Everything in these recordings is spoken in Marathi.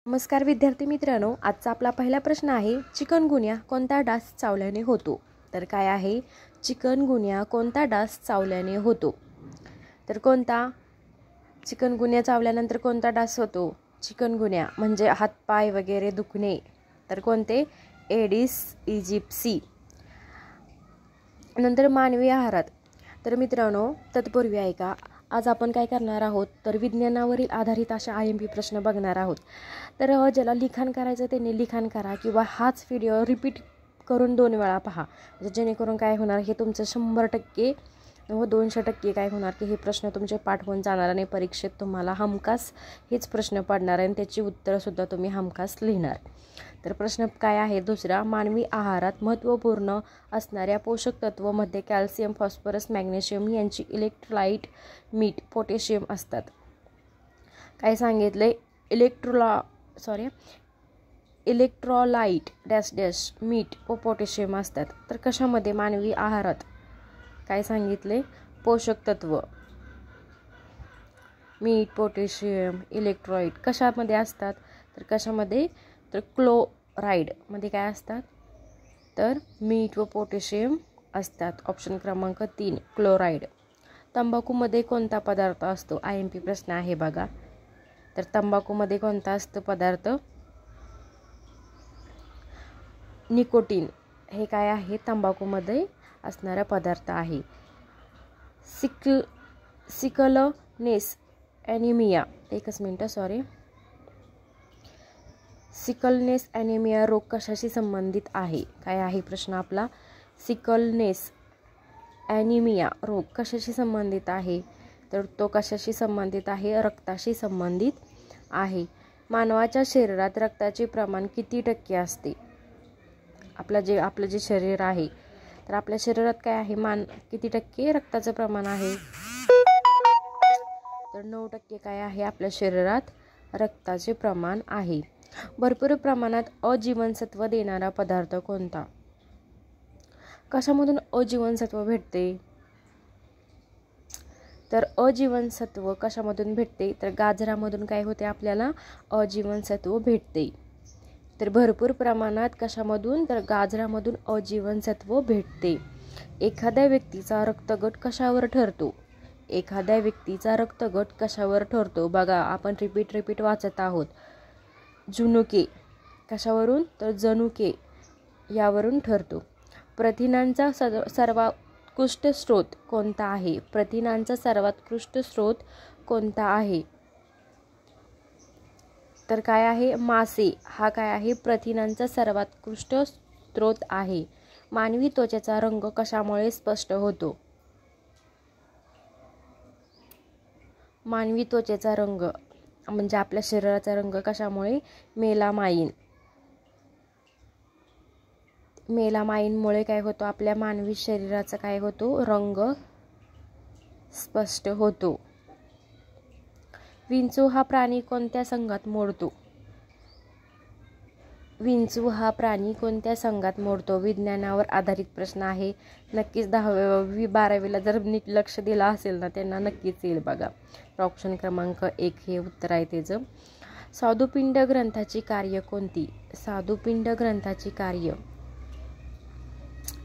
नमस्कार विद्यार्थी मित्रांनो, आजचा आपला पहिला प्रश्न आहे चिकनगुन्या कोणता डास चावल्याने होतो? तर काय आहे? चिकनगुन्या कोणता डास चावल्याने होतो? तर कोणता? चिकनगुन्या चावल्यानंतर कोणता डास होतो? चिकनगुन्या म्हणजे हातपाय वगैरे दुखणे. तर कोणते? एडिस इजिप्सी. नंतर मानवी आहारात. तर मित्रांनो, तत्पूर्वी ऐका, आज आपण काय करणार आहोत तर विज्ञानावरील आधारित अशा IMP प्रश्न बघणार आहोत. तर ज्याला लिखाण करायचं त्यांनी लिखाण करा किंवा हाच व्हिडिओ रिपीट करून 2 वेळा पहा, जेणेकरून काय होणार, हे तुमचं 100% व 200% काय होणार की हे प्रश्न तुमचे पाठ होऊन जाणार आणि परीक्षेत तुम्हाला हमखास हेच प्रश्न पडणार आणि त्याची उत्तरंसुद्धा तुम्ही हमखास लिहिणार. तर प्रश्न काय आहे दुसरा? मानवी आहारात महत्त्वपूर्ण असणाऱ्या पोषक तत्वामध्ये कॅल्शियम, फॉस्फरस, मॅग्नेशियम यांची इलेक्ट्रोलाइट, मीठ, पोटॅशियम असतात. काय सांगितले? इलेक्ट्रोलाइट डॅश डॅश मीठ व पोटॅशियम असतात. तर कशामध्ये? मानवी आहारात. काय सांगितले? पोषक तत्व मीठ, पोटॅशियम, इलेक्ट्रोलाइट कशामध्ये असतात? तर कशामध्ये? तर क्लोराईड मध्ये काय असतात? तर मीठ व पोटॅशियम असतात. ऑप्शन क्रमांक 3 क्लोराईड. तंबाखूमध्ये कोणता पदार्थ असतो? IMP प्रश्न आहे बघा. तर तंबाखूमध्ये कोणता असतो पदार्थ? निकोटीन हे काय आहे? तंबाखूमध्ये असणारा पदार्थ आहे. सिकलनेस ॲनिमिया, एकच मिनिट सॉरी, सिकलनेस ॲनिमिया रोग कशाशी संबंधित आहे? काय आहे प्रश्न आपला? सिकलनेस ॲनिमिया रोग कशाशी संबंधित आहे? तर तो कशाशी संबंधित आहे? रक्ताशी संबंधित आहे. मानवाच्या शरीरात रक्ताचे प्रमाण किती टक्के असते? आपलं जे शरीर आहे, तर आपल्या शरीरात काय आहे? किती टक्के रक्ताचं प्रमाण आहे? तर 9% काय आहे आपल्या शरीरात रक्ताचे प्रमाण आहे. भरपूर प्रमाणात अजीवनसत्व देणारा पदार्थ कोणता? कशामधून अजीवनसत्व भेटते? तर अजीवनसत्व कशामधून भेटते? तर गाजरामधून काय होते? आपल्याला अजीवनसत्व भेटते. तर भरपूर प्रमाणात कशामधून? तर गाजरामधून अजीवनसत्व भेटते. एखाद्या व्यक्तीचा रक्तगट कशावर ठरतो? एखाद्या व्यक्तीचा रक्तगट कशावर ठरतो? बघा, आपण रिपीट वाचत आहोत. जनुके कशावरून? तर जनुके यावरून ठरतो. प्रथिनांचा सर्वोत्कृष्ट स्रोत कोणता आहे? प्रथिनांचा सर्वोत्कृष्ट स्रोत कोणता आहे? तर काय आहे? मासे हा काय आहे? प्रथिनांचा सर्वोत्कृष्ट स्रोत आहे. मानवी त्वचेचा रंग कशामुळे स्पष्ट होतो? मानवी त्वचेचा रंग म्हणजे आपल्या शरीराचा रंग कशामुळे? मेलामाईनमुळे काय होतो? आपल्या मानवी शरीराचा काय होतो? रंग स्पष्ट होतो. विंचू हा प्राणी कोणत्या संघात मोडतो? विंचू हा प्राणी कोणत्या संघात मोडतो? विज्ञानावर आधारित प्रश्न आहे. नक्कीच 10वी 12वीला जर नीट लक्ष दिलं असेल ना, त्यांना नक्कीच येईल बघा. ऑप्शन क्रमांक 1 हे उत्तर आहे त्याचं. स्वादुपिंड ग्रंथाची कार्य कोणती? स्वादुपिंड ग्रंथाची कार्य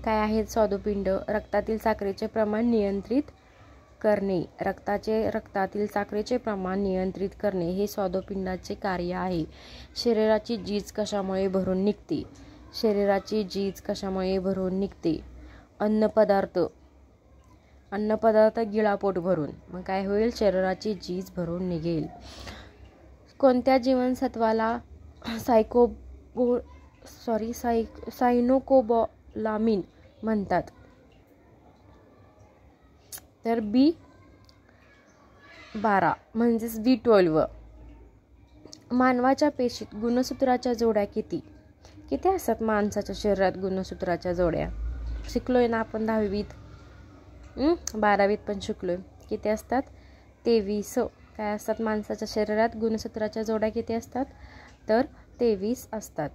काय आहे? स्वादुपिंड रक्तातील साखरेचे प्रमाण नियंत्रित करणे. रक्तातील साखरेचे प्रमाण नियंत्रित करणे हे स्वादुपिंडाचे कार्य आहे. शरीराची झीज कशामुळे भरून निघते? शरीराची झीज कशामुळे भरून निघते? अन्नपदार्थ गिळापोट भरून. मग काय होईल? शरीराची झीज भरून निघेल. कोणत्या जीवनसत्वाला सायनोकोबालामिन म्हणतात? तर B12 म्हणजेच B12. मानवाच्या पेशीत गुणसूत्राच्या जोड्या किती असतात? माणसाच्या शरीरात गुणसूत्राच्या जोड्या शिकलोय ना आपण 10वीत, 12वीत पण शिकलोय. किती असतात? 23. काय असतात माणसाच्या शरीरात? गुणसूत्राच्या जोड्या किती असतात? तर 23 असतात.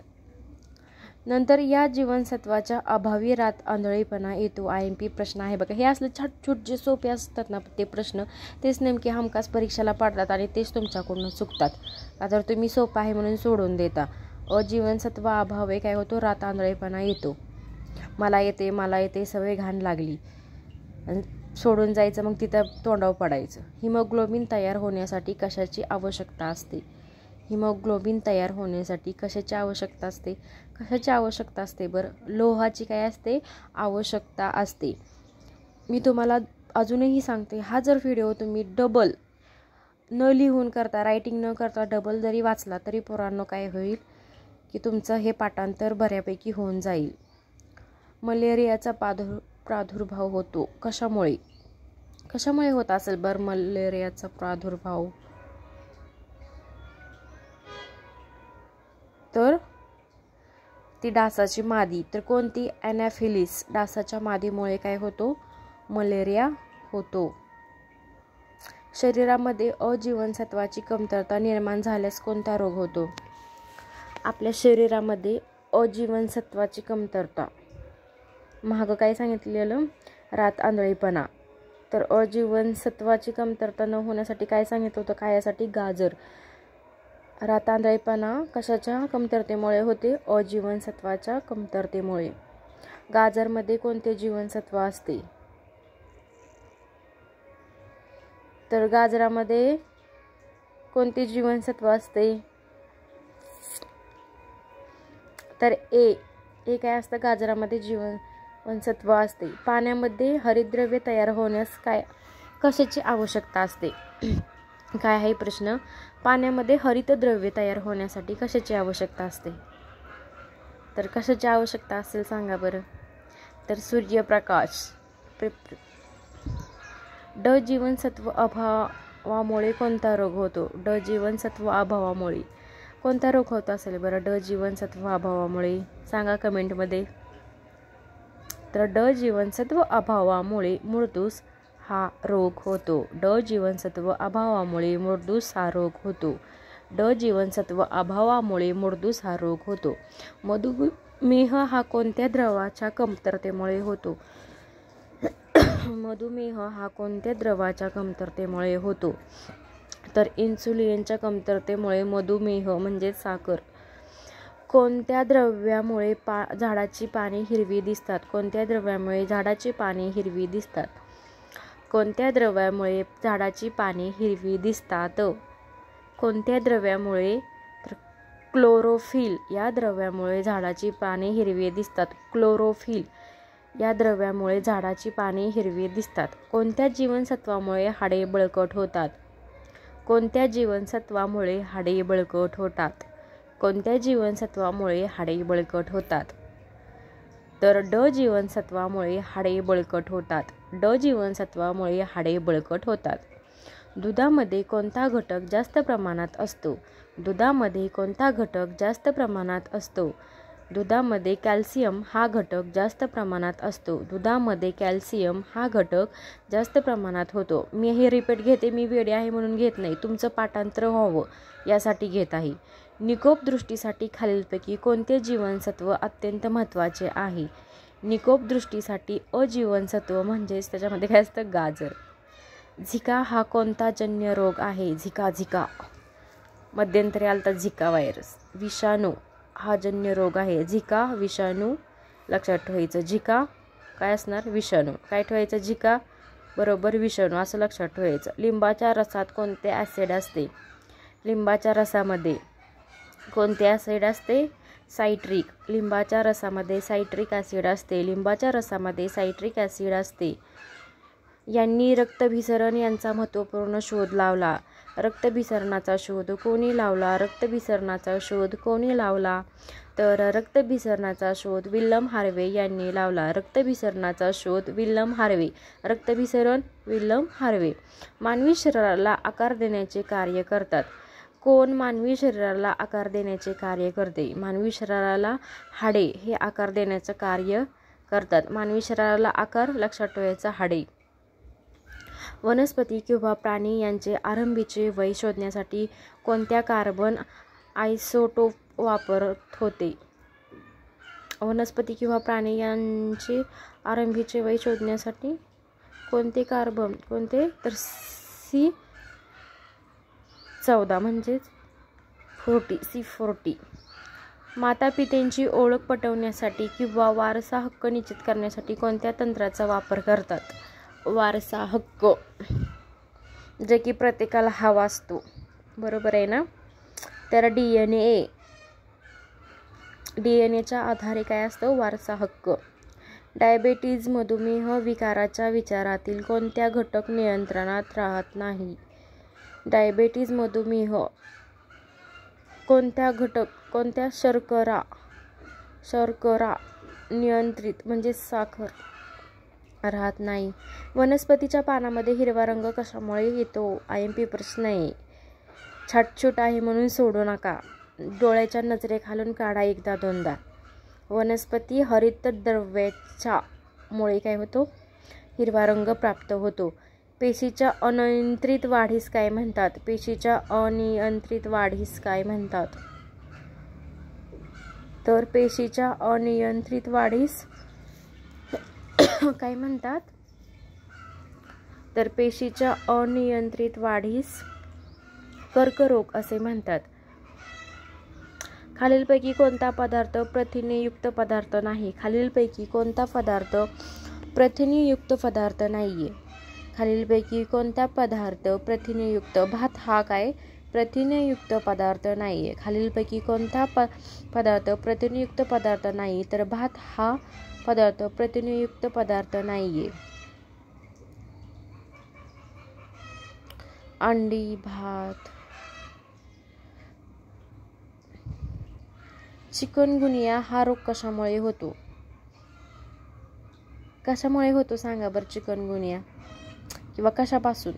नंतर या जीवनसत्वाच्या अभावी रात आंधळेपणा येतो. IMP प्रश्न आहे बघा. हे असले छटछूट जे सोपे असतात ना ते प्रश्न, तेच नेमके हमखास परीक्षेला पडतात आणि तेच तुमच्याकडून चुकतात. का तर तुम्ही सोपं आहे म्हणून सोडून देता. जीवनसत्व अभावे काय होतो, रात आंधळेपणा येतो. मला येते सवय घाण लागली आणि सोडून जायचं, मग तिथं तोंडावर पडायचं. हिमोग्लोबिन तयार होण्यासाठी कशाची आवश्यकता असते? हिमोग्लोबिन तयार होण्यासाठी कशाची आवश्यकता असते? कशाची आवश्यकता असते बरं? लोहाची काय असते? आवश्यकता असते. मी तुम्हाला अजूनही सांगते, हा जर व्हिडिओ तुम्ही डबल न लिहून करता, रायटिंग न करता डबल जरी वाचला तरी पोरांनो काय होईल की तुमचं हे पाठांतर बऱ्यापैकी होऊन जाईल. मलेरियाचा प्रादुर्भाव होतो कशामुळे? कशामुळे होत असेल बरं मलेरियाचा प्रादुर्भाव? तर ती डासाची मादी. तर कोणती? ॲनाफिलिस. डासाच्या मादीमुळे काय होतो? मलेरिया होतो. शरीरामध्ये अजीवनसत्वाची कमतरता निर्माण झाल्यास कोणता रोग होतो? आपल्या शरीरामध्ये अजीवनसत्वाची कमतरता, मागं काय सांगितलेलं? रात आंधळेपणा. तर अजीवनसत्वाची कमतरता न होण्यासाठी काय सांगितलं होतं? खायासाठी गाजर. रात आंधळेपणा कशाच्या कमतरतेमुळे होते? अजीवनसत्वाच्या कमतरतेमुळे. गाजरमध्ये कोणते जीवनसत्व असते? तर गाजरामध्ये कोणते जीवनसत्व असते? तर ए काय असतं? गाजरामध्ये जीवनसत्व असते. पाण्यामध्ये हरितद्रव्य तयार होण्यास कशाची आवश्यकता असते? काय आहे प्रश्न? पाण्यामध्ये हरितद्रव्य तयार होण्यासाठी कशाची आवश्यकता असते? तर कशाची आवश्यकता असेल सांगा बरं? तर सूर्यप्रकाश. ड जीवनसत्व अभावामुळे कोणता रोग होतो? ड जीवनसत्व अभावामुळे कोणता रोग होत असेल बरं? ड जीवनसत्व अभावामुळे सांगा कमेंटमध्ये. तर ड जीवनसत्व अभावामुळे मुळतूस हा रोग होतो. ड जीवनसत्व अभावामुळे मुळतूस हा रोग होतो. ड जीवनसत्व अभावामुळे मुळतूस हा रोग होतो. मधुमेह हा कोणत्या द्रवाच्या कमतरतेमुळे होतो? मधुमेह हा कोणत्या द्रवाच्या कमतरतेमुळे होतो? तर इन्सुलिनच्या कमतरतेमुळे मधुमेह म्हणजे साखर. कोणत्या द्रव्यामुळे झाडाची पाने हिरवी दिसतात? कोणत्या द्रव्यामुळे झाडाची पाने हिरवी दिसतात? कोणत्या द्रव्यामुळे झाडाची पाने हिरवी दिसतात? कोणत्या द्रव्यामुळे? तर क्लोरोफिल या द्रव्यामुळे झाडाची पाने हिरवी दिसतात. क्लोरोफिल या द्रव्यामुळे झाडाची पाने हिरवी दिसतात. कोणत्या जीवनसत्वामुळे हाडे बळकट होतात? कोणत्या जीवनसत्वामुळे हाडे बळकट होतात? कोणत्या जीवनसत्वामुळे हाडे बळकट होतात? तर ड जीवनसत्वामुळे हाडे बळकट होतात. ड जीवनसत्वामुळे हाडे बळकट होतात. दुधामध्ये कोणता घटक जास्त प्रमाणात असतो? दुधामध्ये कोणता घटक जास्त प्रमाणात असतो? दुधामध्ये कॅल्शियम हा घटक जास्त प्रमाणात असतो. दुधामध्ये कॅल्शियम हा घटक जास्त प्रमाणात होतो. मी हे रिपीट घेते, मी वेडे आहे म्हणून घेत नाही, तुमचं पाठांतर व्हावं यासाठी घेत आहे. निकोप दृष्टीसाठी खालीलपैकी कोणते जीवनसत्व अत्यंत महत्त्वाचे आहे? निकोप दृष्टीसाठी अजीवनसत्व म्हणजेच त्याच्यामध्ये काय असतं? गाजर. झिका हा कोणता जन्य रोग आहे? झिका मध्यंतरी आलता झिका व्हायरस. विषाणू हा जन्य रोग आहे. झिका विषाणू लक्षात ठेवायचं. झिका काय असणार? विषाणू. काय ठेवायचं? झिका बरोबर विषाणू असं लक्षात ठेवायचं. लिंबाच्या रसात कोणते ॲसिड असते? लिंबाच्या रसामध्ये कोणते ॲसिड असते? सायट्रिक. लिंबाच्या रसामध्ये सायट्रिक ॲसिड असते. लिंबाच्या रसामध्ये सायट्रिक ॲसिड असते. यांनी रक्तभिसरण यांचा महत्त्वपूर्ण शोध लावला. रक्तभिसरणाचा शोध कोणी लावला? रक्तभिसरणाचा शोध कोणी लावला? तर रक्तभिसरणाचा शोध विल्यम हार्वे यांनी लावला. रक्तभिसरणाचा शोध विल्यम हार्वे. रक्तभिसरण विल्यम हार्वे. मानवी शरीराला आकार देण्याचे कार्य करतात. कोण मानवी शरीराला आकार देण्याचे कार्य करते? मानवी शरीराला हाडे हे आकार देण्याचं कार्य करतात. मानवी शरीराला आकार लक्षात ठेवायचा हाडे. वनस्पती किंवा प्राणी यांचे आरंभीचे वय शोधण्यासाठी कोणत्या कार्बन आयसोटोप वापरत होते? वनस्पती किंवा प्राणी यांचे आरंभीचे वय शोधण्यासाठी कोणते कार्बन कोणते तर C14 म्हणजेच 40 माता पित्यांची ओळख पटवण्यासाठी किंवा वारसा हक्क निश्चित करण्यासाठी कोणत्या तंत्राचा वापर करतात? वारसा हक्क, जे की प्रत्येकाला हवा असतो, बरोबर आहे ना? तर डीएनएच्या आधारे काय असतं? वारसा हक्क. डायबेटीज मधुमेह विकाराच्या विचारातील कोणत्या घटक नियंत्रणात राहत नाही? डायबेटीज मधुमेह कोणत्या शर्करा नियंत्रित म्हणजे साखर राहत नाही? वनस्पतीच्या पानामध्ये हिरवा रंग कशामुळे येतो? IMP प्रश्न आहे. छाटछूट आहे म्हणून सोडू नका. डोळ्याच्या नजरेखालून काढा एकदा दोनदा. वनस्पती हरितद्रव्याच्या मुळे काय होतो? हिरवा रंग प्राप्त होतो. पेशीच्या अनियंत्रित वाढीस काय म्हणतात? पेशीच्या अनियंत्रित वाढीस काय म्हणतात? तर पेशीच्या अनियंत्रित वाढीस काय म्हणतात? तर पेशीच्या अनियंत्रित वाढीस कर्करोग असे म्हणतात. खालीलपैकी कोणता पदार्थ प्रथिनेयुक्त पदार्थ नाही? खालीलपैकी कोणता पदार्थ प्रथिनेयुक्त पदार्थ नाहीये? खालीलपैकी कोणता पदार्थ प्रथिनेयुक्त? भात हा काय प्रथिनेयुक्त पदार्थ नाहीये. खालीलपैकी कोणता पदार्थ प्रथिनेयुक्त पदार्थ नाही? तर भात हा पदार्थ प्रथिनेयुक्त पदार्थ नाहीये. अंडी, भात. चिकनगुनिया हा रोग कशामुळे होतो? कशामुळे होतो सांगा बरं चिकनगुनिया? किंवा कशापासून?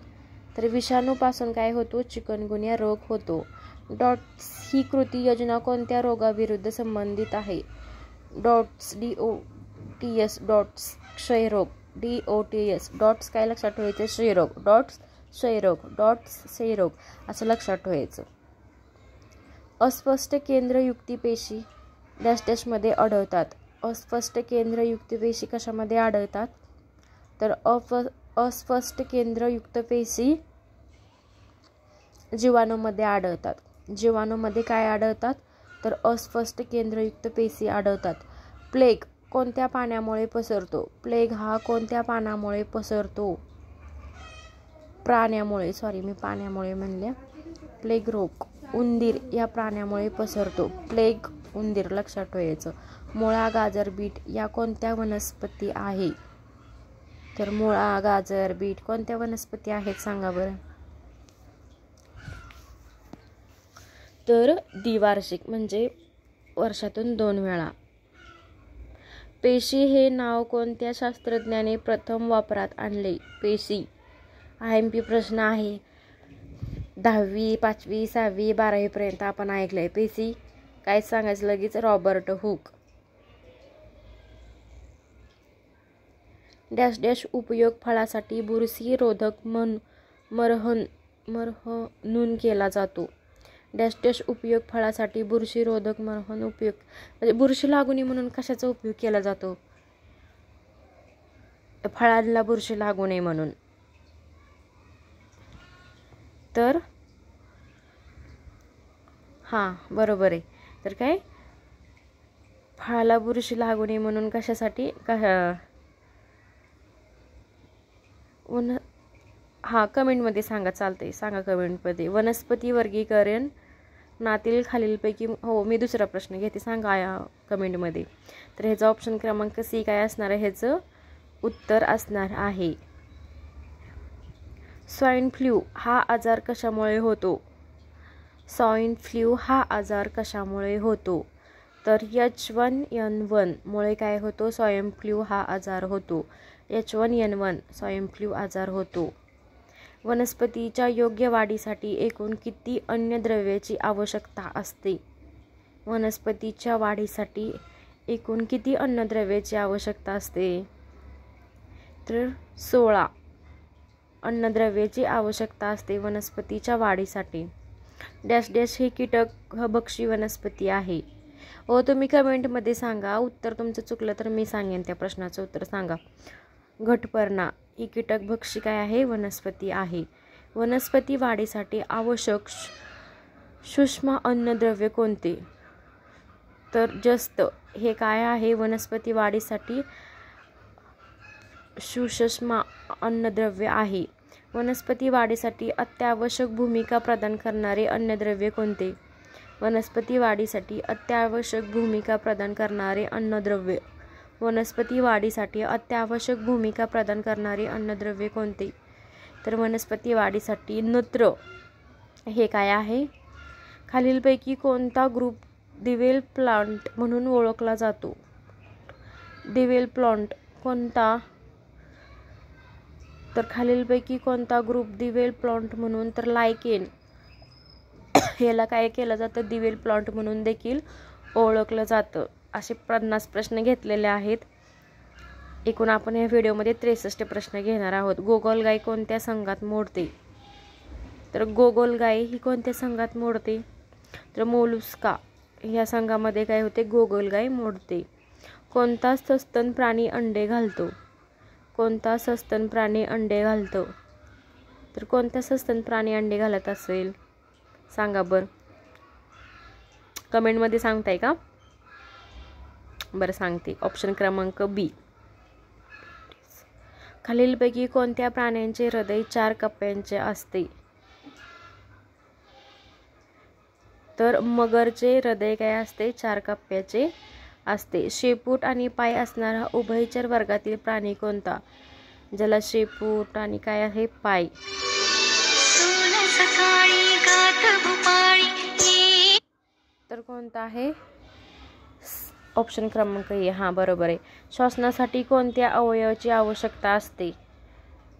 तर विषाणूपासून काय होतो? चिकनगुनिया रोग होतो. डॉट्स ही कृती योजना कोणत्या रोगाविरुद्ध संबंधित आहे? डॉट्स DOTS डॉट्स क्षयरोग. DOTS डॉट्स काय लक्षात ठेवायचं? क्षयरोग. डॉट्स क्षयरोग असं लक्षात ठेवायचं. अस्पष्ट केंद्रयुक्त पेशी मध्ये आढळतात. अस्पष्ट केंद्रयुक्त पेशी कशामध्ये आढळतात? तर अस्पष्ट केंद्रयुक्त पेशी जीवाणूमध्ये आढळतात. जीवाणूमध्ये काय आढळतात? तर अस्पष्ट केंद्रयुक्त पेशी आढळतात. प्लेग कोणत्या पाण्यामुळे पसरतो? प्लेग हा कोणत्या पाण्यामुळे पसरतो? पाण्यामुळे म्हणल्या. प्लेग रोग उंदीर या प्राण्यामुळे पसरतो. प्लेग उंदीर लक्षात ठेवायचं. मुळा, गाजर, बीट या कोणत्या वनस्पती आहे? तर मुळा, गाजर, बीट कोणत्या वनस्पती आहेत सांगा बरं? तर द्विवार्षिक म्हणजे वर्षातून 2 वेळा. पेशी हे नाव कोणत्या शास्त्रज्ञाने प्रथम वापरात आणले? पेशी. IMP प्रश्न आहे. 10वी, 5वी, 6वी, 12वी पर्यंत आपण ऐकलंय. पेशी काय सांगायचं लगेच? Robert Hooke. डॅश डॅश उपयोग फळासाठी बुरशी रोधक म्हणून केला जातो. डॅश डॅश उपयोग फळासाठी बुरशी रोधक म्हणून उपयोग म्हणजे बुरशी लागू नये म्हणून कशाचा उपयोग केला जातो? फळांना बुरशी लागू नये म्हणून. तर बरोबर आहे. तर काय फळाला बुरशी लागू नये म्हणून कशासाठी? कमेंटमध्ये सांगा. चालतंय, सांगा कमेंटमध्ये. वनस्पती वर्गीकरण नातील खालीलपैकी मी दुसरा प्रश्न घेते, सांगा कमेंटमध्ये. तर ह्याचा ऑप्शन क्रमांक C काय असणार आहे? ह्याचं उत्तर असणार आहे स्वाईन फ्लू हा आजार कशामुळे होतो? स्वाईन फ्लू हा आजार कशामुळे होतो? तर H1N1 मुळे काय होतो? स्वाईन फ्लू हा आजार होतो. H1N1 स्वाईन फ्लू आजार होतो. वनस्पतीच्या योग्य वाढीसाठी एकूण किती अन्नद्रव्याची आवश्यकता असते? वनस्पतीच्या वाढीसाठी एकूण किती अन्नद्रव्याची आवश्यकता असते? तर 16 अन्नद्रव्याची आवश्यकता असते वनस्पतीच्या वाढीसाठी. डॅश डॅश हे कीटक भक्षी वनस्पती आहे. तुम्ही कमेंटमध्ये सांगा. उत्तर तुमचं चुकलं तर मी सांगेन त्या प्रश्नाचं उत्तर सांगा. घटपर्णा ही कीटकभक्षी काय आहे? वनस्पती आहे. वनस्पती वाढीसाठी आवश्यक सूक्ष्म अन्नद्रव्य कोणते? तर जस्त हे काय आहे? वनस्पती वाढीसाठी सूक्ष्म अन्नद्रव्य आहे. वनस्पती वाढीसाठी अत्यावश्यक भूमिका प्रदान करणारे अन्नद्रव्य कोणते? वनस्पती वाढीसाठी अत्यावश्यक भूमिका प्रदान करणारे अन्नद्रव्य. वनस्पती वाढीसाठी अत्यावश्यक भूमिका प्रदान करणारे अन्नद्रव्य कोणते? तर वनस्पती वाढीसाठी नत्र हे काय आहे? खालीलपैकी कोणता ग्रुप दिवेल प्लांट म्हणून ओळखला जातो? दिवेल प्लांट कोणता? तर खालीलपैकी कोणता ग्रुप दिवेल प्लांट म्हणून? तर लायकेन ह्याला काय केलं जातं? दिवेल प्लांट म्हणून देखील ओळखलं जातं. असे 50 प्रश्न घेतलेले आहेत. एकूण आपण या व्हिडिओमध्ये 63 प्रश्न घेणार आहोत. गोगलगाय कोणत्या संघात मोडते? तर गोगलगाय ही कोणत्या संघात मोडते? तर मोलुस्का या संघामध्ये काय होते? गोगलगाय मोडते. कोणता सस्तन प्राणी अंडे घालतो? कोणता सस्तन प्राणी अंडे घालतो? तर कोणता सस्तन प्राणी अंडे घालत असेल सांगा बरं. कमेंटमध्ये सांगताय का? बरं सांगते. ऑप्शन क्रमांक बी. खालीलपैकी कोणत्या प्राण्यांचे हृदय 4 कप्प्यांचे असते? तर मगरचे हृदय काय असते? 4 कप्प्याचे असते. शेपूट आणि पाय असणारा उभयचर वर्गातील प्राणी कोणता? ज्याला शेपूट आणि काय आहे? पाय. तर कोणता आहे? ऑप्शन क्रमांक ए. हां बरोबर आहे. श्वसनासाठी कोणत्या अवयवाची आवश्यकता असते?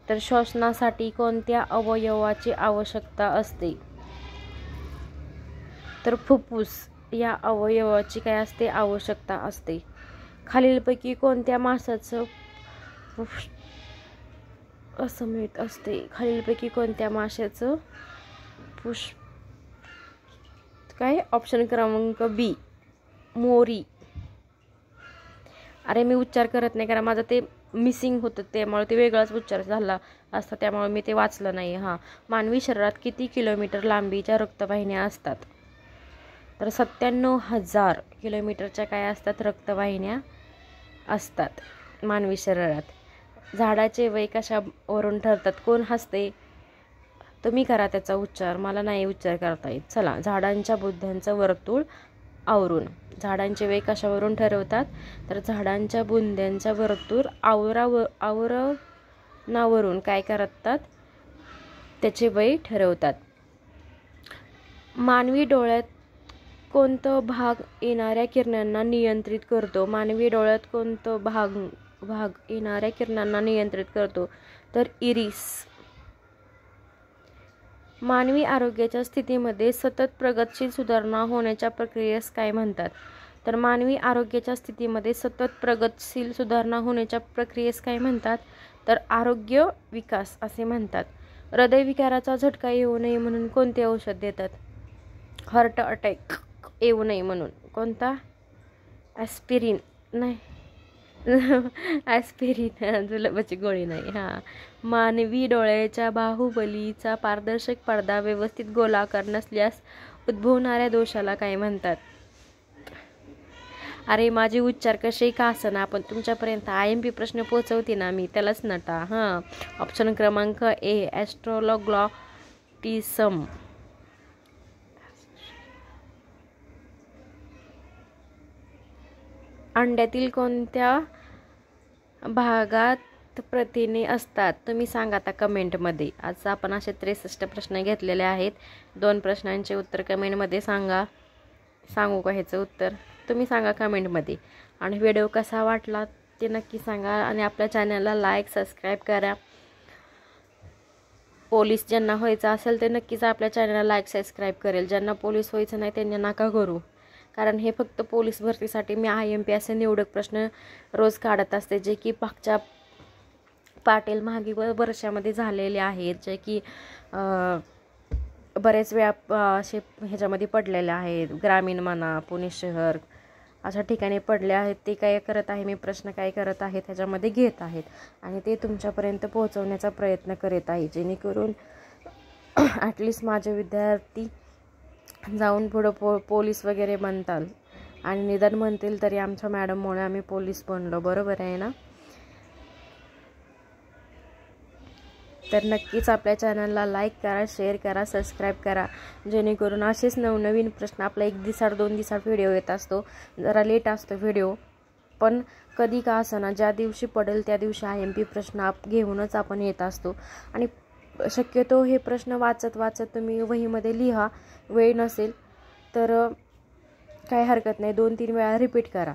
तर श्वसनासाठी कोणत्या अवयवाची आवश्यकता असते? तर फुफ्फुस या अवयवाची काय असते? आवश्यकता असते. खालीलपैकी कोणत्या माशाचं असममित असते? खालीलपैकी कोणत्या माशाचं काय? ऑप्शन क्रमांक बी. मोरी. अरे मी उच्चार करत नाही कारण माझं ते मिसिंग होतं, त्यामुळे ते वेगळाच उच्चार झाला असता, त्यामुळे मी ते वाचलं नाही. हां. मानवी शरीरात किती किलोमीटर लांबीच्या रक्तवाहिन्या असतात? तर 97,000 किलोमीटरच्या काय असतात? रक्तवाहिन्या असतात मानवी शरीरात. झाडाचे वय कशावरून ठरतात? कोण हसते? तुम्ही करा त्याचा उच्चार, मला नाही उच्चार करता येत. चला. झाडांच्या बुंध्यांचं वर्तुळ आवरून. झाडांचे वय कशावरून ठरवतात? तर झाडांच्या बुंध्यांच्या वर्तुळ आवरणावरून काय करतात? त्याचे वय ठरवतात. मानवी डोळ्यात कोणतं भाग येणाऱ्या किरणांना नियंत्रित करतो? मानवी डोळ्यात कोणतं भाग येणाऱ्या किरणांना नियंत्रित करतो? तर इरिस. मानवी आरोग्याच्या स्थितीमध्ये सतत प्रगतिशील सुधारणा होण्याच्या प्रक्रियेस काय म्हणतात? तर मानवी आरोग्याच्या स्थितीमध्ये सतत प्रगतिशील सुधारणा होण्याच्या प्रक्रियेस काय म्हणतात? तर आरोग्य विकास असे म्हणतात. हृदयविकाराचा झटका येऊ नये म्हणून कोणते औषध देतात? हार्ट अटॅक येऊ नये म्हणून कोणता? ॲस्पिरिन नाही. ॲस्पिरिन जुलाबाची गोळी नाही. हां. मानवी डोळ्याच्या बाहुबलीचा पारदर्शक पडदा व्यवस्थित गोलाकार नसल्यास उद्भवणाऱ्या दोषाला काय म्हणतात? अरे माझे उच्चार कसे का असना, पण तुमच्यापर्यंत IMP प्रश्न पोहोचवते ना मी, त्यालाच नटा. हां. ऑप्शन क्रमांक ए. ॲस्ट्रोग्लॉटिसम. अंड्यातील कोणत्या भागात प्रथिने असतात? तुम्ही सांगा आता कमेंटमध्ये. आज आपण असे 63 प्रश्न घेतलेले आहेत. 2 प्रश्नांचे उत्तर कमेंटमध्ये सांगा. सांगू का ह्याचं उत्तर? तुम्ही सांगा कमेंटमध्ये. आणि व्हिडिओ कसा वाटला ते नक्की सांगा. आणि आपल्या चॅनलला लाईक सबस्क्राईब करा. पोलीस ज्यांना व्हायचं असेल ते नक्कीच आपल्या चॅनलला लाईक सबस्क्राईब करेल. ज्यांना पोलीस व्हायचं नाही त्यांनी नका करू, कारण हे फक्त पोलीस भरतीसाठी मी IMP असे निवडक प्रश्न रोज काढत असते, जे की मागच्या पाटील मागे वर्षामध्ये झालेले आहेत, जे की बरेच वेळा असे ह्याच्यामध्ये पडलेले आहेत, ग्रामीण म्हणा, पुणे शहर अशा ठिकाणी पडले आहेत. ते काय करत आहे मी प्रश्न काय करत आहेत ह्याच्यामध्ये घेत आहेत आणि ते तुमच्यापर्यंत पोहोचवण्याचा प्रयत्न करीत आहे, जेणेकरून ॲटलिस्ट माझे विद्यार्थी जाऊन पुढं पोलीस वगैरे बनताल आणि निदान म्हणतील तरी आमच्या मॅडममुळे आम्ही पोलीस बनलो. बरोबर आहे ना? तर नक्कीच आपल्या चॅनलला लाईक करा, शेअर करा, सबस्क्राईब करा, जेणेकरून असेच नवनवीन प्रश्न आपला 1 दिवसाआड 2 दिवसाआड व्हिडिओ येत असतो. जरा लेट असतो व्हिडिओ, पण कधी का असना ज्या दिवशी पडेल त्या दिवशी IMP प्रश्न घेऊनच आपण येत असतो. आणि शक्यतो हे प्रश्न वाचत वाचत तुम्ही वहीमध्ये लिहा. वेळ नसेल तर काही हरकत नाही, 2-3 वेळा रिपीट करा.